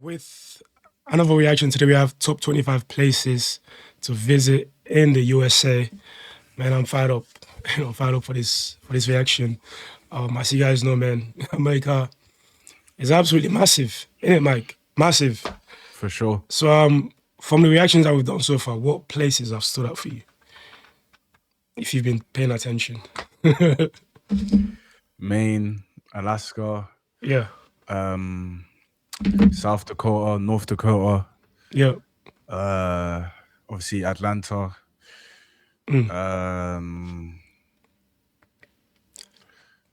With another reaction today, we have top 25 places to visit in the USA. Man, I'm fired up. Fired up for this reaction. As you guys know, man, America is absolutely massive, isn't it, Mike? Massive. For sure. So, from the reactions that we've done so far, what places have stood out for you? If you've been paying attention. Maine, Alaska, Yeah. South Dakota, North Dakota, Yeah. obviously Atlanta.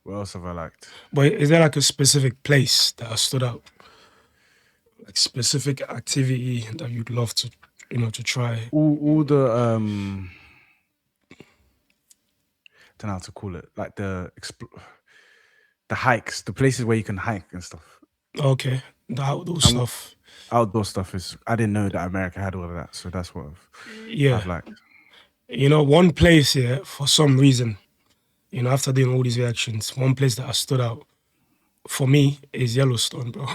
What else have I liked? But is there like a specific place that has stood out? Like specific activity that you'd love to, to try? All the don't know how to call it, like the hikes, the places where you can hike and stuff. Okay, the outdoor stuff. Outdoor stuff is. I didn't know that America had all of that, so that's what I've liked. One place here, for some reason, after doing all these reactions, one place that has stood out for me is Yellowstone, bro.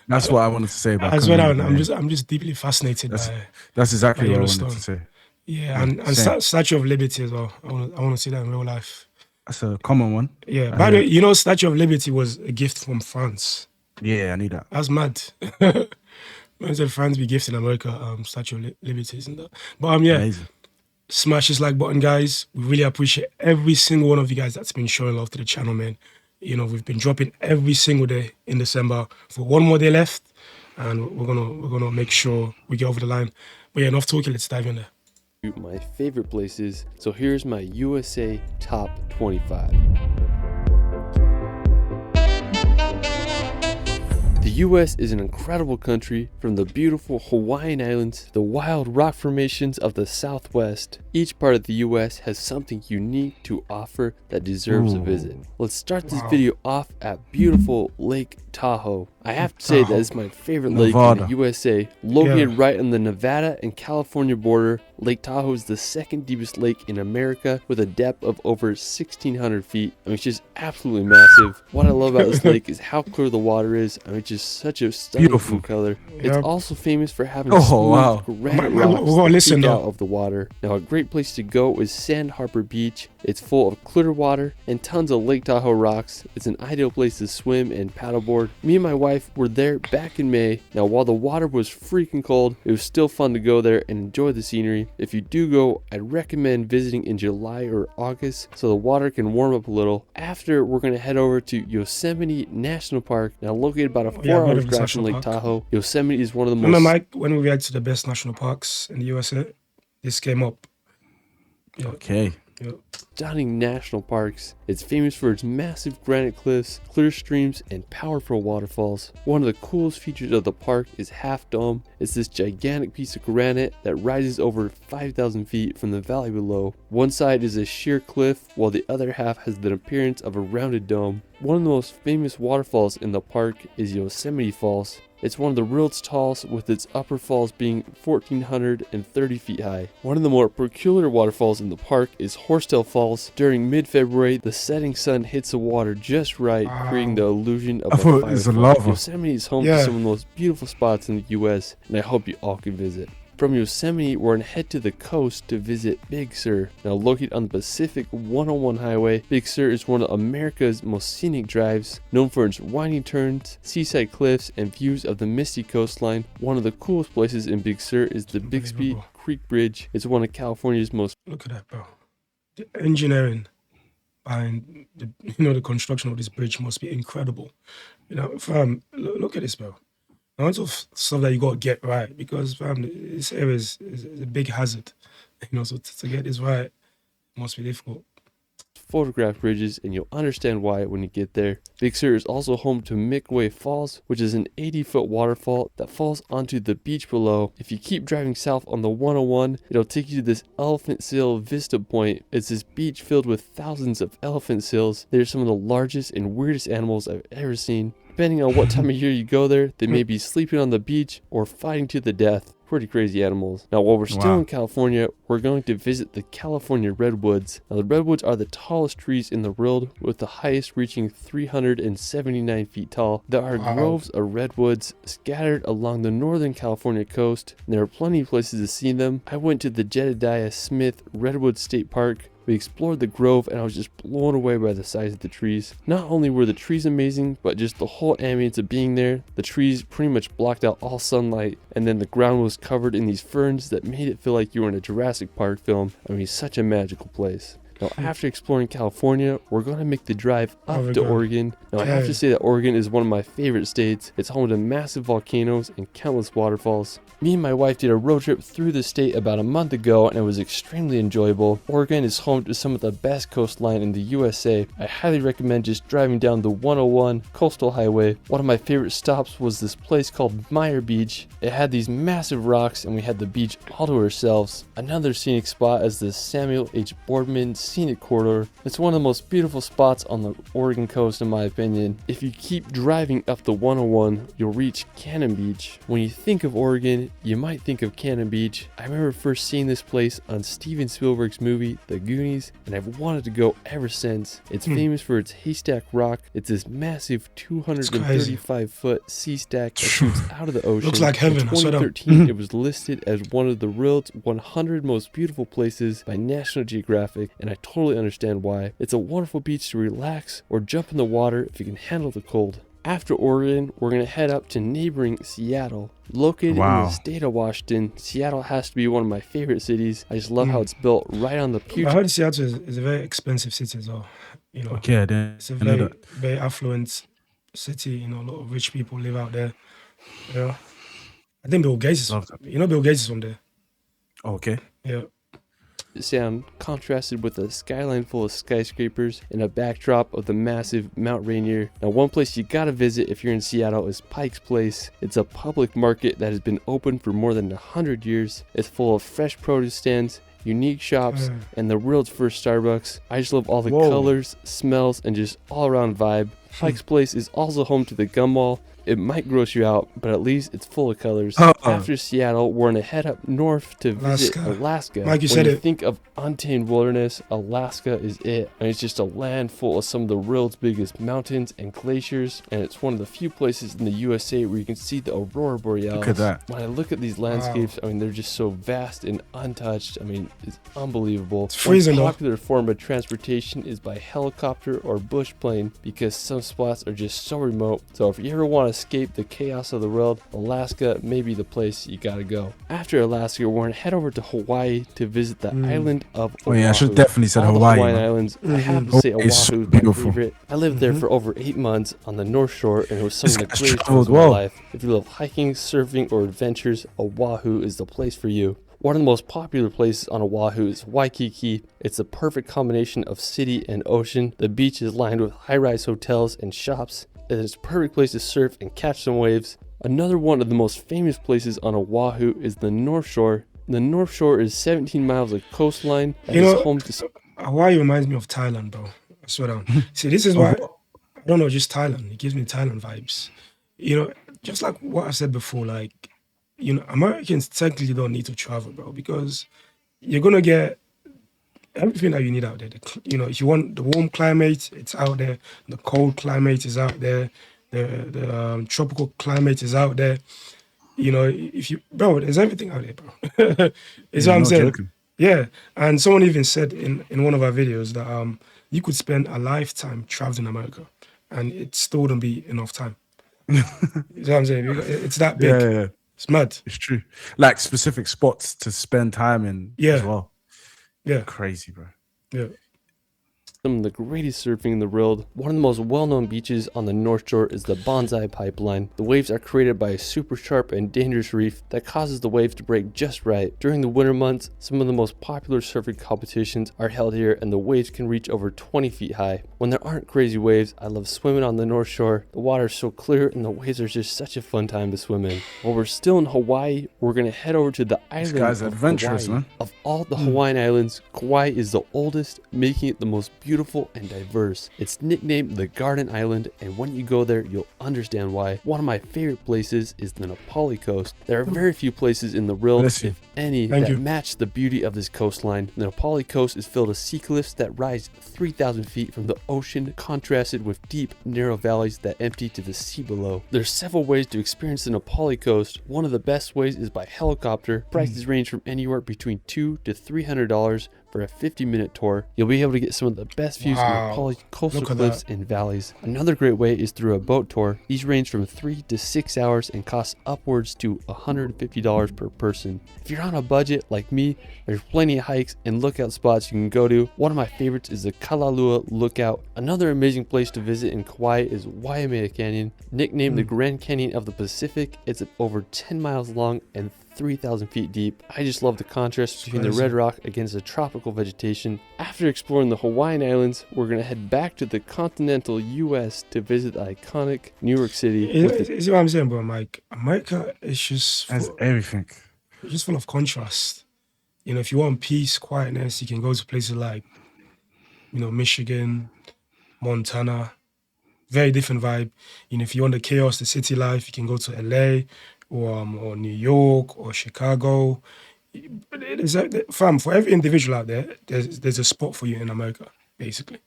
That's what I wanted to say about. As well, I'm just deeply fascinated that's exactly by what Yellowstone. I wanted to say. Yeah, and Statue of Liberty as well. I want to see that in real life. That's a common one. Yeah, by the way, Statue of Liberty was a gift from France. Yeah, I knew that. That's mad. Man said France be gifting America Statue of Liberties and that. But Amazing. Smash this like button, guys. We really appreciate every single one of you guys that's been showing love to the channel, man. We've been dropping every single day in December. For one more day left, and we're gonna make sure we get over the line. But yeah, enough talking. Let's dive in there. My favorite places. So here's my USA top 25. The U.S. is an incredible country, from the beautiful Hawaiian Islands to the wild rock formations of the Southwest. Each part of the U.S. has something unique to offer that deserves a visit. Let's start this video off at beautiful Lake Tahoe. I have to say that it's my favorite lake in the USA. Located right on the Nevada and California border, Lake Tahoe is the second deepest lake in America with a depth of over 1,600 feet. I mean, it's just absolutely massive. What I love about this lake is how clear the water is. I mean, it's just such a stunning blue color. It's also famous for having smooth granite rocks out of the water. Now, a great place to go is Sand Harbor Beach. It's full of clear water and tons of Lake Tahoe rocks. It's an ideal place to swim and paddleboard. Me and my wife were there back in May. Now, while the water was freaking cold, it was still fun to go there and enjoy the scenery. If you do go, I'd recommend visiting in July or August so the water can warm up a little. After, we're going to head over to Yosemite National Park. Now, located about a 4-hour drive from Lake Tahoe, Yosemite is one of the most... Remember, Mike, when we react to the best national parks in the USA, this came up. Okay. Stunning national parks. It's famous for its massive granite cliffs, clear streams, and powerful waterfalls. One of the coolest features of the park is Half Dome. It's this gigantic piece of granite that rises over 5,000 feet from the valley below. One side is a sheer cliff, while the other half has the appearance of a rounded dome. One of the most famous waterfalls in the park is Yosemite Falls. It's one of the world's tallest, with its upper falls being 1,430 feet high. One of the more peculiar waterfalls in the park is Horsetail Falls. During mid-February, the setting sun hits the water just right, creating the illusion of a firefall. Yosemite is home to some of the most beautiful spots in the U.S., and I hope you all can visit. From Yosemite, we're going to head to the coast to visit Big Sur. Now, located on the Pacific 101 highway, Big Sur is one of America's most scenic drives, known for its winding turns, seaside cliffs, and views of the misty coastline. One of the coolest places in Big Sur is the Bixby Creek Bridge. It's one of California's most... Look at that, bro. The engineering behind the construction of this bridge must be incredible. Look at this, bro. The amount of stuff that you got to get right, because this area is a big hazard. So to get this right must be difficult. Photograph bridges, and you'll understand why when you get there. Big Sur is also home to Midway Falls, which is an 80-foot waterfall that falls onto the beach below. If you keep driving south on the 101, it'll take you to this elephant seal vista point. It's this beach filled with thousands of elephant seals. They're some of the largest and weirdest animals I've ever seen. Depending on what time of year you go there, they may be sleeping on the beach or fighting to the death. Pretty crazy animals. Now, while we're still in California, we're going to visit the California redwoods. Now, the redwoods are the tallest trees in the world, with the highest reaching 379 feet tall. There are groves of redwoods scattered along the northern California coast, and there are plenty of places to see them. I went to the Jedediah Smith Redwood State Park. We explored the grove, and I was just blown away by the size of the trees. Not only were the trees amazing, but just the whole ambience of being there. The trees pretty much blocked out all sunlight, and then the ground was covered in these ferns that made it feel like you were in a Jurassic Park film. I mean, such a magical place. Now, after exploring California, we're going to make the drive up to Oregon. Now, I have to say that Oregon is one of my favorite states. It's home to massive volcanoes and countless waterfalls. Me and my wife did a road trip through the state about a month ago, and it was extremely enjoyable. Oregon is home to some of the best coastline in the USA. I highly recommend just driving down the 101 Coastal Highway. One of my favorite stops was this place called Meyer Beach. It had these massive rocks, and we had the beach all to ourselves. Another scenic spot is the Samuel H. Boardman Scenic Corridor. It's one of the most beautiful spots on the Oregon coast, in my opinion. If you keep driving up the 101, you'll reach Cannon Beach. When you think of Oregon, you might think of Cannon Beach. I remember first seeing this place on Steven Spielberg's movie The Goonies, and I've wanted to go ever since. It's famous for its haystack rock. It's this massive 235-foot sea stack that shoots out of the ocean. Looks like heaven. In 2013, it was listed as one of the world's 100 most beautiful places by National Geographic, and I totally understand why. It's a wonderful beach to relax or jump in the water if you can handle the cold. After Oregon, we're going to head up to neighboring Seattle. Located in the state of Washington, Seattle has to be one of my favorite cities. I just love how it's built right on the Puget. I heard Seattle is a very expensive city as well. You know, it's a very affluent city. You know, a lot of rich people live out there. You know, I think Bill Gates is from there. Okay. Yeah. Sound contrasted with a skyline full of skyscrapers and a backdrop of the massive Mount Rainier. Now, one place you gotta visit if you're in Seattle is Pike's Place. It's a public market that has been open for more than 100 years. It's full of fresh produce stands, unique shops, and the world's first Starbucks. I just love all the colors, smells, and just all-around vibe. Pike's Place is also home to the Gum Mall. It might gross you out, but at least it's full of colors. After Seattle, we're going to head up north to visit Alaska. Like you when you said, think of untamed wilderness, Alaska is it. And it's just a land full of some of the world's biggest mountains and glaciers, and it's one of the few places in the USA where you can see the aurora borealis. Look at that. When I look at these landscapes, I mean, they're just so vast and untouched. I mean, it's unbelievable. It's freezing, One popular form of transportation is by helicopter or bush plane because some spots are just so remote. So if you ever want to escape the chaos of the world, Alaska may be the place you gotta go. After Alaska, we're gonna head over to Hawaii to visit the island of Oahu. Oh yeah, I should definitely said All Hawaii. The Hawaiian Islands. I have to say Oahu It's so is my beautiful. favorite. I lived there for over 8 months on the North Shore, and it was some of the greatest times of my life. If you love hiking, surfing, or adventures, Oahu is the place for you. One of the most popular places on Oahu is Waikiki. It's the perfect combination of city and ocean. The beach is lined with high-rise hotels and shops. It's a perfect place to surf and catch some waves. Another one of the most famous places on Oahu is the North Shore. The North Shore is 17 miles of coastline that is home to... Hawaii reminds me of Thailand, bro. I swear down. See, this is why, I don't know, just Thailand. It gives me Thailand vibes. You know, just like what I said before, like, you know, Americans technically don't need to travel, bro, because you're going to get everything that you need out there. You know, if you want the warm climate, it's out there. The cold climate is out there. The tropical climate is out there. You know, there's everything out there, bro. It's what I'm saying. Joking. Yeah, and someone even said in one of our videos that you could spend a lifetime traveling America, and it still wouldn't be enough time. You know what I'm saying? It's that big. Yeah. It's mad. It's true. Like specific spots to spend time in as well. Yeah. Crazy, bro. Yeah. Some of the greatest surfing in the world. One of the most well-known beaches on the North Shore is the Bonsai Pipeline. The waves are created by a super sharp and dangerous reef that causes the waves to break just right. During the winter months, some of the most popular surfing competitions are held here, and the waves can reach over 20 feet high. When there aren't crazy waves, I love swimming on the North Shore. The water is so clear and the waves are just such a fun time to swim in. While we're still in Hawaii, we're going to head over to the island of adventurous, Hawaii. man. Of all the Hawaiian islands, Kauai is the oldest, making it the most beautiful beautiful and diverse. It's nicknamed the Garden Island, and when you go there, you'll understand why. One of my favorite places is the Nepali coast. There are very few places in the world, if any, that match the beauty of this coastline. The Nepali coast is filled with sea cliffs that rise 3,000 feet from the ocean, contrasted with deep, narrow valleys that empty to the sea below. There's several ways to experience the Nepali coast. One of the best ways is by helicopter. Prices range from anywhere between $200 to $300 for a 50-minute tour. You'll be able to get some of the best views of Nepali coastal cliffs and valleys. Another great way is through a boat tour. These range from 3 to 6 hours and cost upwards to $150 per person. If you're on a budget like me, there's plenty of hikes and lookout spots you can go to. One of my favorites is the Kalalua Lookout. Another amazing place to visit in Kauai is Waimea Canyon. Nicknamed the Grand Canyon of the Pacific, it's over 10 miles long and 3,000 feet deep. I just love the contrast between the red rock against the tropical vegetation. After exploring the Hawaiian Islands, we're going to head back to the continental US to visit the iconic New York City. You see what I'm saying, bro, Mike? America is just has everything. It's just full of contrast. You know, if you want peace, quietness, you can go to places like, you know, Michigan, Montana. Very different vibe. You know, if you want the chaos, the city life, you can go to LA or New York or Chicago. Fam, for every individual out there, there's a spot for you in America, basically.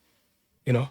You know?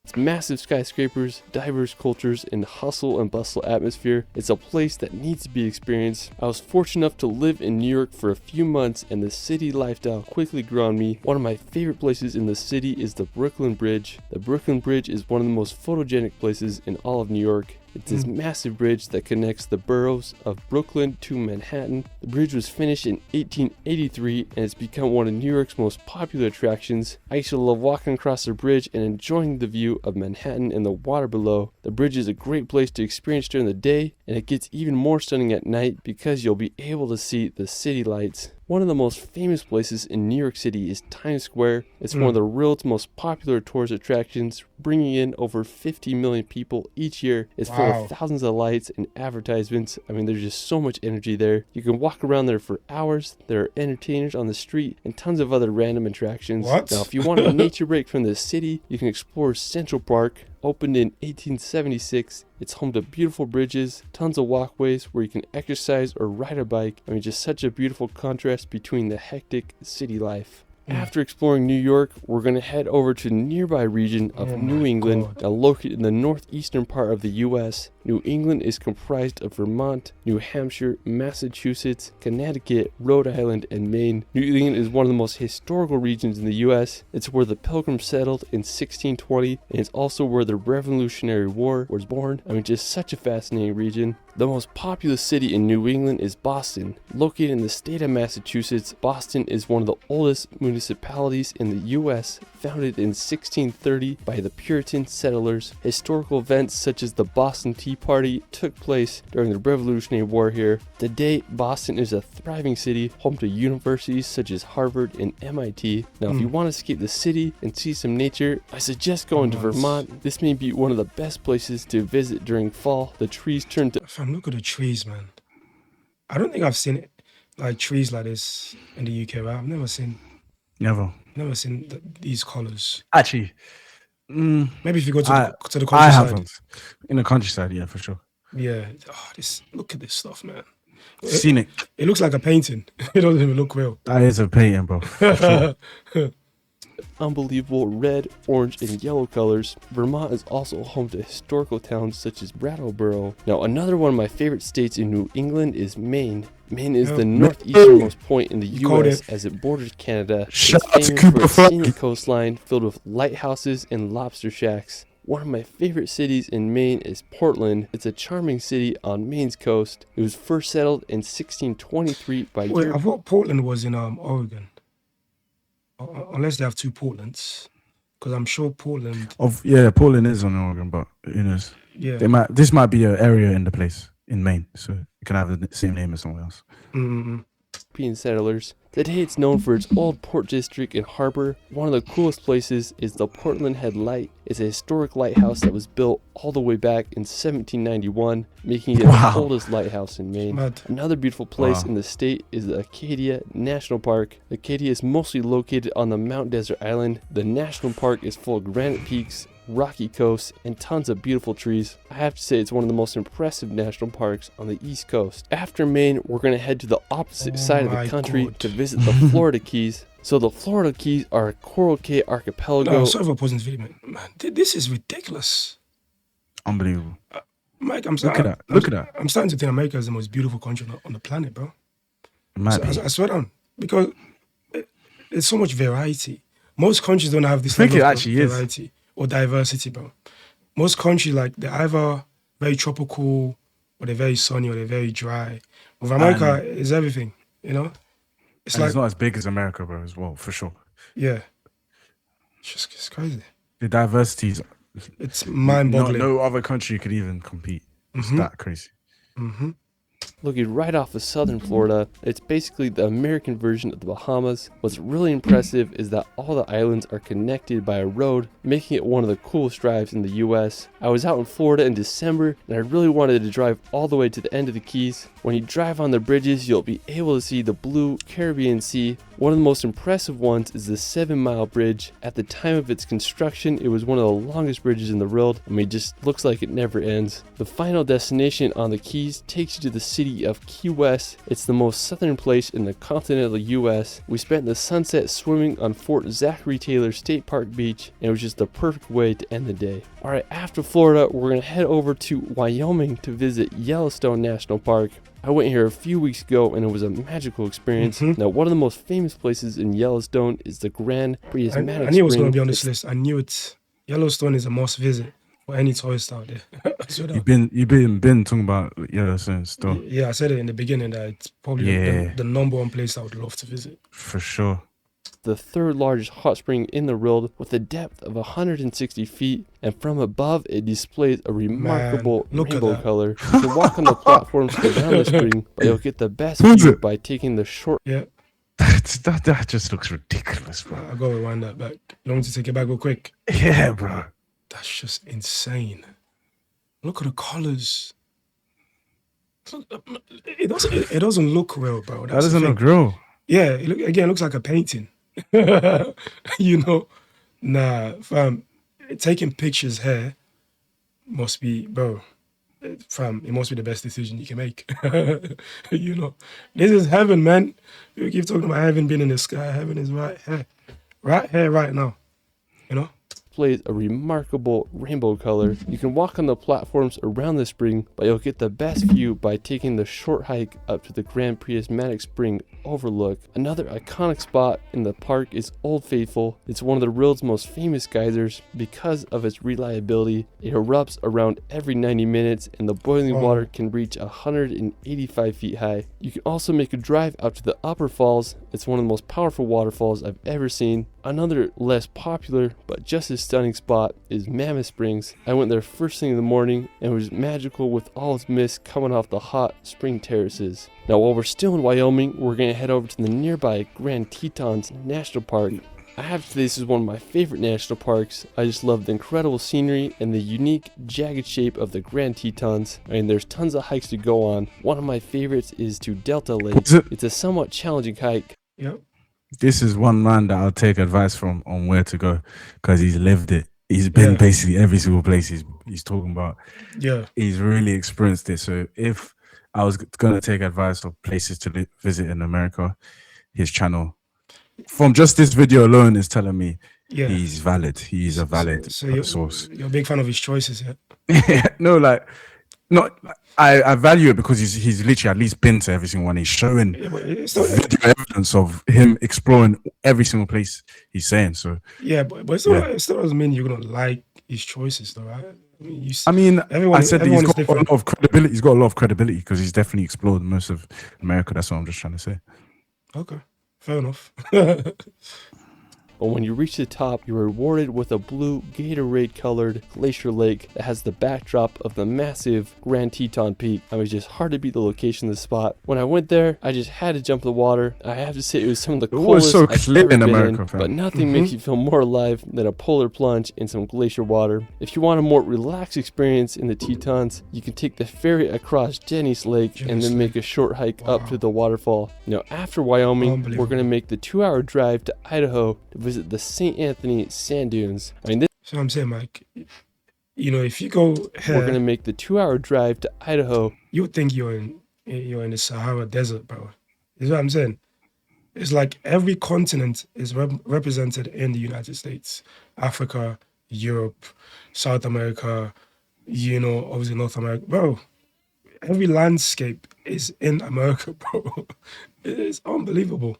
It's massive skyscrapers, diverse cultures, and hustle and bustle atmosphere. It's a place that needs to be experienced. I was fortunate enough to live in New York for a few months, and the city lifestyle quickly grew on me. One of my favorite places in the city is the Brooklyn Bridge. The Brooklyn Bridge is one of the most photogenic places in all of New York. It's this massive bridge that connects the boroughs of Brooklyn to Manhattan. The bridge was finished in 1883 and it's become one of New York's most popular attractions. I used to love walking across the bridge and enjoying the view of Manhattan and the water below. The bridge is a great place to experience during the day, and it gets even more stunning at night because you'll be able to see the city lights. One of the most famous places in New York City is Times Square. It's one of the world's most popular tourist attractions, bringing in over 50 million people each year. It's full of thousands of lights and advertisements. I mean, there's just so much energy there. You can walk around there for hours. There are entertainers on the street and tons of other random attractions. Now, if you want a nature break from the city, you can explore Central Park. Opened in 1876, it's home to beautiful bridges, tons of walkways where you can exercise or ride a bike. I mean, just such a beautiful contrast between the hectic city life. After exploring New York, we're going to head over to the nearby region of New England, now located in the northeastern part of the U.S. New England is comprised of Vermont, New Hampshire, Massachusetts, Connecticut, Rhode Island, and Maine. New England is one of the most historical regions in the U.S. It's where the Pilgrims settled in 1620, and it's also where the Revolutionary War was born. I mean, just such a fascinating region. The most populous city in New England is Boston. Located in the state of Massachusetts, Boston is one of the oldest municipalities in the U.S., founded in 1630 by the Puritan settlers. Historical events such as the Boston Tea Party took place during the Revolutionary War here. Today, Boston is a thriving city, home to universities such as Harvard and MIT. Now, if you want to escape the city and see some nature, I suggest going to Vermont. This may be one of the best places to visit during fall. The trees turn to... Fam, look at the trees, man. I don't think I've seen it, like trees like this in the UK, right? I've never seen these colors. Actually, maybe if you go to the countryside. I haven't. In the countryside, yeah, for sure. Yeah. Look at this stuff, man. Scenic. It looks like a painting. It doesn't even look real. That is a painting, bro. For sure. Unbelievable red, orange, and yellow colors. Vermont is also home to historical towns such as Brattleboro. Now, another one of my favorite states in New England is Maine. Maine is the northeasternmost point in the U.S. as it borders Canada. It's famous for its scenic coastline filled with lighthouses and lobster shacks. One of my favorite cities in Maine is Portland. It's a charming city on Maine's coast. It was first settled in 1623 by... Wait, I thought Portland was in Oregon. Unless they have two Portlands. Because I'm sure Portland... Portland is on Oregon, but who knows? Yeah. This might be an area in the place in Maine, so it can have the same name as somewhere else. European settlers. Today it's known for its old port district and harbor. One of the coolest places is the Portland Head Light. It's a historic lighthouse that was built all the way back in 1791, making it the oldest lighthouse in Maine. Mad. Another beautiful place in the state is the Acadia National Park. Acadia is mostly located on the Mount Desert Island. The national park is full of granite peaks, rocky coast, and tons of beautiful trees. I have to say it's one of the most impressive national parks on the East Coast. After Maine, we're going to head to the opposite side of the country to visit the Florida Keys. So the Florida Keys are a Coral Cay archipelago. No, sorry for pausing this video, man. This is ridiculous. Unbelievable. Mike, Look at that. Look at that. I'm starting to think America is the most beautiful country on the planet, bro. Mad. I swear down. Because there's so much variety. Most countries don't have this I think level it of actually is. variety or diversity, bro. Most countries, like, they're either very tropical or they're very sunny or they're very dry. With America, it's everything, you know? It's like, it's not as big as America, bro, as well, for sure. yeah. It's crazy. The diversities, It's mind-boggling. no other country could even compete. It's that crazy. Looking right off of southern Florida, it's basically the American version of the Bahamas. What's really impressive is that all the islands are connected by a road, making it one of the coolest drives in the US. I was out in Florida in December and I really wanted to drive all the way to the end of the Keys. When you drive on the bridges, you'll be able to see the blue Caribbean Sea. One of the most impressive ones is the 7 Mile Bridge. At the time of its construction, it was one of the longest bridges in the world. I mean, it just looks like it never ends. The final destination on the Keys takes you to the city of Key West. It's the most southern place in the continental US. We spent the sunset swimming on Fort Zachary Taylor State Park Beach, and it was just the perfect way to end the day. Alright, after Florida, we're going to head over to Wyoming to visit Yellowstone National Park. I went here a few weeks ago and it was a magical experience. Now, one of the most famous places in Yellowstone is the Grand Prismatic Spring. I knew it was going to be on this list. I knew it. Yellowstone is a must visit for any tourist out there. You've been talking about Yellowstone stuff. Yeah, I said it in the beginning that it's probably the number one place I would love to visit. For sure. The third largest hot spring in the world with a depth of 160 feet, and from above it displays a remarkable rainbow color. You can walk on the platforms around the spring, but you'll get the best view by taking the short. Yeah. That just looks ridiculous, bro. I gotta rewind that back. You want me to take it back real quick? Yeah, bro. That's just insane. Look at the colors. It doesn't look real, bro. That doesn't look real. Yeah, it looks like a painting. You know, nah, fam. Taking pictures here must be, bro. Fam, it must be the best decision you can make. You know, this is heaven, man. You keep talking about heaven being in the sky. Heaven is right here, right now. You know. Displays a remarkable rainbow color. You can walk on the platforms around the spring, but you'll get the best view by taking the short hike up to the Grand Prismatic Spring overlook. Another iconic spot in the park is Old Faithful. It's one of the world's most famous geysers because of its reliability. It erupts around every 90 minutes and the boiling water can reach 185 feet high. You can also make a drive out to the Upper Falls. It's one of the most powerful waterfalls I've ever seen. Another less popular but just as stunning spot is Mammoth Springs. I went there first thing in the morning and it was magical with all its mist coming off the hot spring terraces. Now while we're still in Wyoming, we're going to head over to the nearby Grand Tetons National Park. I have to say this is one of my favorite national parks. I just love the incredible scenery and the unique jagged shape of the Grand Tetons. I mean, there's tons of hikes to go on. One of my favorites is to Delta Lake. It's a somewhat challenging hike. Yep. This is one man that I'll take advice from on where to go because he's lived it. He's been basically every single place he's talking about. Yeah. He's really experienced it. So if I was going to take advice of places to visit in America, his channel, from just this video alone, is telling me he's valid. He's a valid source. You're a big fan of his choices, yeah? No, like, not. I value it because he's literally at least been to every single one. He's showing video evidence of him exploring every single place he's saying. So but it still doesn't mean you're gonna like his choices, though, right? I mean, everyone, I said that he's got a lot of credibility. He's got a lot of credibility because he's definitely explored most of America. That's what I'm just trying to say. Okay, fair enough. But when you reach the top, you're rewarded with a blue Gatorade-colored glacier lake that has the backdrop of the massive Grand Teton Peak. I mean, it's just hard to beat the location of the spot. When I went there, I just had to jump in the water. I have to say it was some of the coolest so I've clear ever in been America, in, fam. but nothing makes you feel more alive than a polar plunge in some glacier water. If you want a more relaxed experience in the Tetons, you can take the ferry across Jenny's Lake and then make a short hike up to the waterfall. Now, after Wyoming, we're going to make the 2-hour drive to Idaho to visit the St. Anthony sand dunes. I mean, So I'm saying, Mike, you know, if you go here, we're going to make the 2-hour drive to Idaho. You would think you're in the Sahara Desert, bro. Is what I'm saying. It's like every continent is represented in the United States, Africa, Europe, South America, you know, obviously North America, bro. Every landscape is in America, bro. It's unbelievable.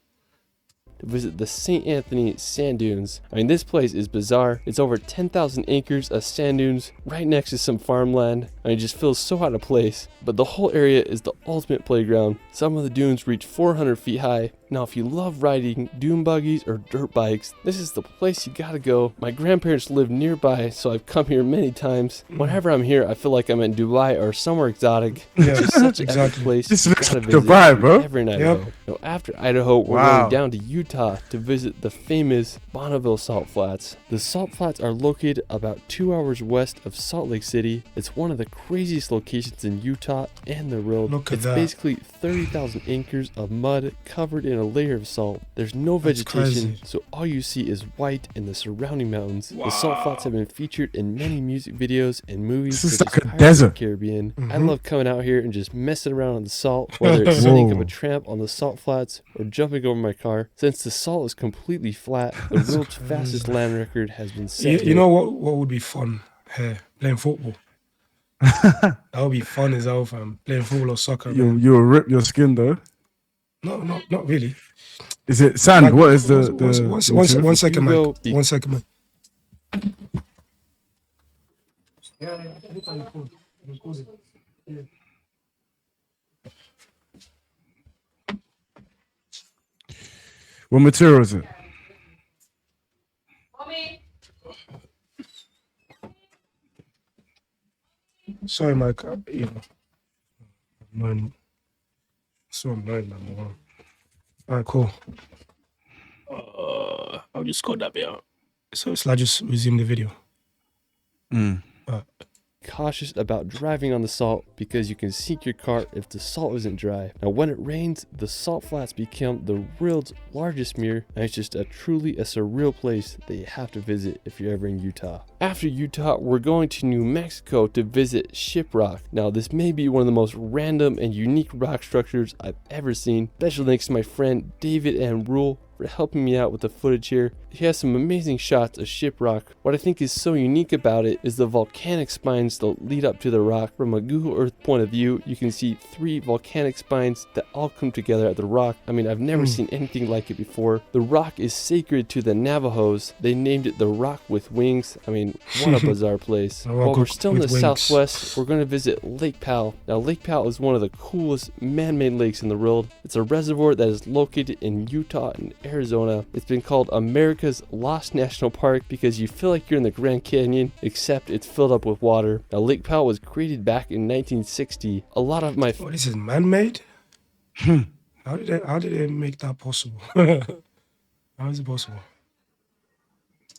To visit the St. Anthony sand dunes. I mean, this place is bizarre. It's over 10,000 acres of sand dunes right next to some farmland. I mean, it just feels so out of place. But the whole area is the ultimate playground. Some of the dunes reach 400 feet high. Now, if you love riding dune buggies or dirt bikes, this is the place you gotta go. My grandparents live nearby, so I've come here many times. Whenever I'm here, I feel like I'm in Dubai or somewhere exotic. Yeah, It's just such an epic exactly. place. This you looks gotta like visit Dubai, bro. every night. Yep. Now, after Idaho, we're Wow. going down to Utah to visit the famous Bonneville Salt Flats. The Salt Flats are located about 2 hours west of Salt Lake City. It's one of the craziest locations in Utah and the world. Look at It's that. basically 30,000 acres of mud covered in a layer of salt. There's no That's vegetation, crazy. so all you see is white and the surrounding mountains. The Salt Flats have been featured in many music videos and movies This is such like as a Pirates of desert. the Caribbean. I Mhm. love coming out here and just messing around on the salt, whether it's setting up Whoa. a tramp on the Salt Flats or jumping over my car. Since the salt is completely flat, the That's world's fastest crazy. land record has been set. You here. know what would be fun here? Playing football. That would be fun as hell, fam. Playing football or soccer. man. You'll rip your skin though. No, not really. Is it sand? Like, What is the one second, You go- Mike. 1 second, Mike. What material is it? Sorry, Mike. You know, annoying. So annoying, man. All right, cool. I'll just cut that bit out. So shall I just resume the video? Cautious about driving on the salt because you can sink your car if the salt isn't dry. Now, when it rains, the Salt Flats become the world's largest mirror, and it's just a surreal place that you have to visit if you're ever in Utah. After Utah, we're going to New Mexico to visit Shiprock. Now, this may be one of the most random and unique rock structures I've ever seen. Special thanks to my friend David and Rule for helping me out with the footage here. He has some amazing shots of Shiprock. What I think is so unique about it is the volcanic spines that lead up to the rock. From a Google Earth point of view, you can see 3 volcanic spines that all come together at the rock. I mean, I've never seen anything like it before. The rock is sacred to the Navajos. They named it the Rock with Wings. I mean, what a bizarre place. A rock While we're still in the with wings. southwest, we're going to visit Lake Powell. Now, Lake Powell is one of the coolest man-made lakes in the world. It's a reservoir that is located in Utah and Arizona. It's been called America's Lost National Park because you feel like you're in the Grand Canyon, except it's filled up with water. Now, Lake Powell was created back in 1960. A lot of my Oh, this is man-made? How did they make that possible? How is it possible?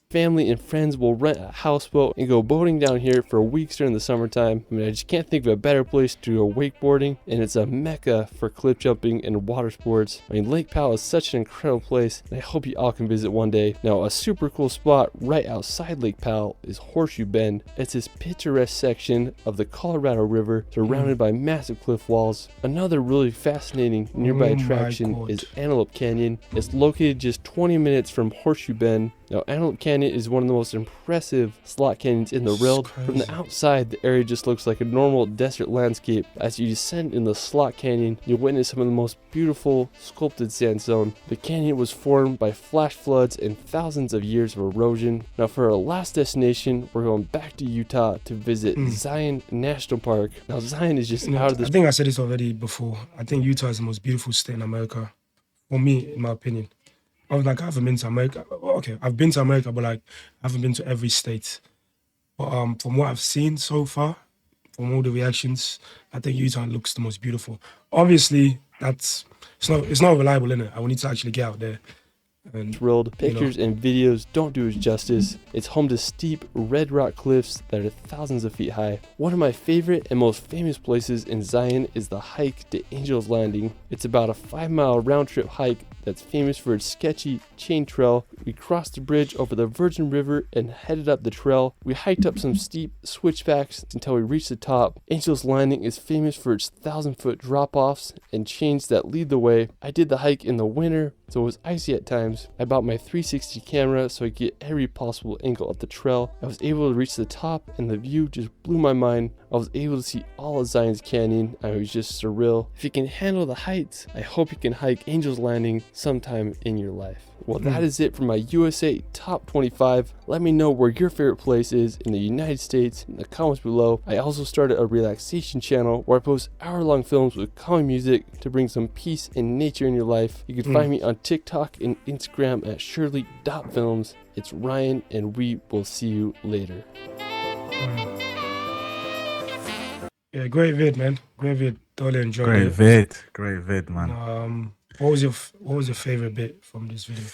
family and friends will rent a houseboat and go boating down here for weeks during the summertime. I mean, I just can't think of a better place to go wakeboarding, and it's a mecca for cliff jumping and water sports. I mean, Lake Powell is such an incredible place, and I hope you all can visit one day. Now, a super cool spot right outside Lake Powell is Horseshoe Bend. It's this picturesque section of the Colorado River surrounded by massive cliff walls. Another really fascinating nearby Oh my attraction God. is Antelope Canyon. It's located just 20 minutes from Horseshoe Bend. Now, Antelope Canyon is one of the most impressive slot canyons in the That's world. From the crazy. outside, the area just looks like a normal desert landscape. As you descend in the slot canyon, you'll witness some of the most beautiful sculpted sandstone. The canyon was formed by flash floods and thousands of years of erosion. Now, for our last destination, we're going back to Utah to visit Zion National Park. Now, Zion is just out of I this. think I said this already before. I think Utah is the most beautiful state in America. For me, in my opinion. I was like, I haven't been to America. okay, I've been to America, but like I haven't been to every state. But from what I've seen so far, from all the reactions, I think Utah looks the most beautiful. Obviously, it's not reliable, innit? I will need to actually get out there. And, Thrilled. Pictures and videos don't do it justice. It's home to steep red rock cliffs that are thousands of feet high. One of my favorite and most famous places in Zion is the hike to Angel's Landing. It's about a 5-mile round trip hike that's famous for its sketchy chain trail. We crossed the bridge over the Virgin River and headed up the trail. We hiked up some steep switchbacks until we reached the top. Angel's Landing is famous for its 1,000-foot drop-offs and chains that lead the way. I did the hike in the winter, so it was icy at times. I bought my 360 camera so I could get every possible angle of the trail. I was able to reach the top and the view just blew my mind. I was able to see all of Zion's Canyon and it was just surreal. If you can handle the heights, I hope you can hike Angel's Landing sometime in your life. Well, that is it for my USA Top 25. Let me know where your favorite place is in the United States in the comments below. I also started a relaxation channel where I post hour-long films with calming music to bring some peace and nature in your life. You can find me on TikTok and Instagram at shirley.films. It's Ryan, and we will see you later. Yeah, great vid, man. Great vid. Totally enjoyed it. Great vid, man. What was your favorite bit from this video?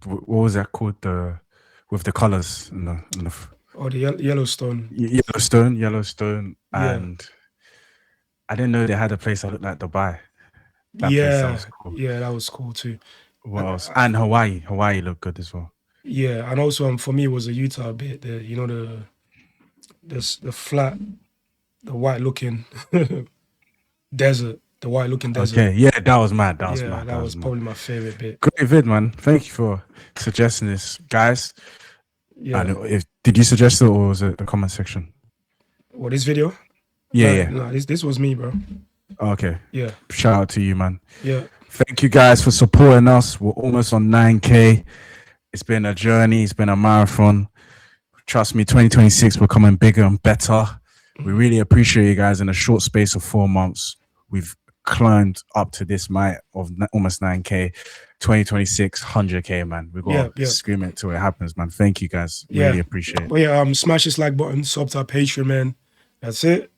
What was that called? With the colors and the Yellowstone. Yellowstone, and I didn't know they had a place that looked like Dubai. That was cool. Yeah, that was cool too. What else? And Hawaii looked good as well. Yeah, and also for me it was a Utah bit. The flat, the white looking desert, the white looking desert. Okay, yeah, that was mad. That was probably my favorite bit. Great vid, man. Thank you for suggesting this, guys. Yeah. Did you suggest it or was it the comment section? What, this video? Yeah. No, this was me, bro. Okay. Yeah. Shout out to you, man. Yeah. Thank you guys for supporting us. We're almost on 9K. It's been a journey. It's been a marathon. Trust me, 2026, we're coming bigger and better. We really appreciate you guys. In a short space of 4 months, we've climbed up to this height of almost 9K. 2026, 100K, man. We got to scream it till it happens, man. Thank you guys. Really appreciate it. But yeah, smash this like button, sub to our Patreon, man. That's it.